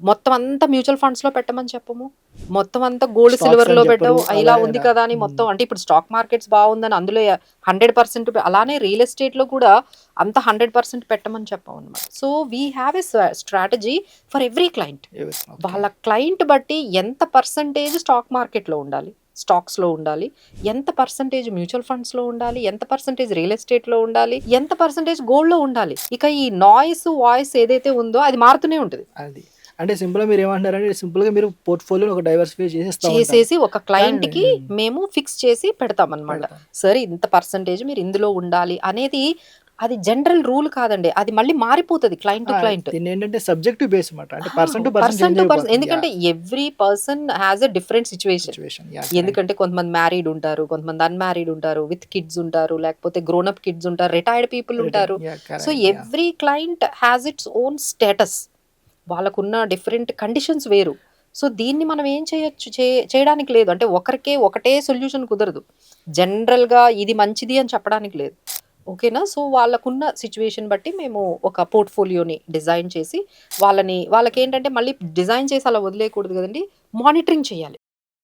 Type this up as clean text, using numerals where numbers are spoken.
మొత్తం అంతా మ్యూచువల్ ఫండ్స్‌లో పెట్టమని చెప్పము. మొత్తం అంతా గోల్డ్, స్టాక్స్ సిల్వర్‌లో అని చెప్పరు. పెట్టవు. ఇలా అలా ఉంది ఇలా కదా! అని హ్మ్. మొత్తం అంటే ఇప్పుడు స్టాక్ మార్కెట్స్ బావుందని అందులో 100% అలానే రియల్ ఎస్టేట్‌లో కూడా అంత 100% పెట్టమని చెప్పమనమాట. So, we have a strategy for every client. Okay. వాళ్ళ క్లయింట్ బట్టి ఎంత పర్సెంటేజ్ స్టాక్ మార్కెట్‌లో ఉండాలి, స్టాక్స్‌లో ఉండాలి, ఎంత పర్సెంటేజ్ మ్యూచువల్ ఫండ్స్‌లో ఉండాలి, ఎంత పర్సెంటేజ్ రియల్ ఎస్టేట్‌లో ఉండాలి, ఎంత పర్సెంటేజ్ గోల్డ్‌లో ఉండాలి. ఇక ఈ నాయిస్, వాయిస్ ఏదైతే ఉందో అది మారుతూనే ఉంటది. అది. అంటే సింపుల్‌గా మీరేమంటున్నారంటే సింపుల్‌గా మీరు పోర్ట్‌ఫోలియోని ఒక డైవర్సిఫై చేసేస్తా ఉంటారు. చేసేసి ఒక కానీ క్లయింట్‌కి మేము ఫిక్స్ చేసి పెడతామనమాట. పెడతారు. సర్ ఇంత పర్సెంటేజ్ మీరు ఇందులో ఉండాలి అనేది అది జనరల్ రూల్ కాదండి. అది మళ్ళీ మారిపోతది క్లయింట్ టు క్లయింట్. దీన్నేంటంటే సబ్జెక్టివ్ బేస్ మాట. అంటే person to person person change to person. అయిపోతుంది. ఎందుకంటే every person has a different situation. Situation. Correct. ఎందుకంటే కొంతమంది మ్యారీడ్ ఉంటారు, కొంతమంది అన్‌మ్యారీడ్ ఉంటారు, విత్ కిడ్స్ ఉంటారు, లేకపోతే గ్రోన్ అప్ కిడ్స్ ఉంటారు, రిటైర్డ్ పీపుల్ రిటర్న్. ఉంటారు. So, correct. Every client has its own status. వాళ్ళకున్న డిఫరెంట్ కండిషన్స్ వేరు. సో, దీన్ని మనం ఏం చేయొచ్చు చేయడానికి లేదు. అంటే ఒకరికే ఒకటే సొల్యూషన్ కుదరదు. జనరల్‌గా ఇది మంచిది అని చెప్పడానికి లేదు. ఓకేనా? సో, వాళ్ళకున్న సిట్యుయేషన్ బట్టి మేము ఒక పోర్ట్‌ఫోలియోని డిజైన్ చేసి వాళ్ళకేంటంటే మళ్ళీ డిజైన్ చేసి అలా వదిలేయకూడదు గదండీ! మానిటరింగ్ చేయాలి.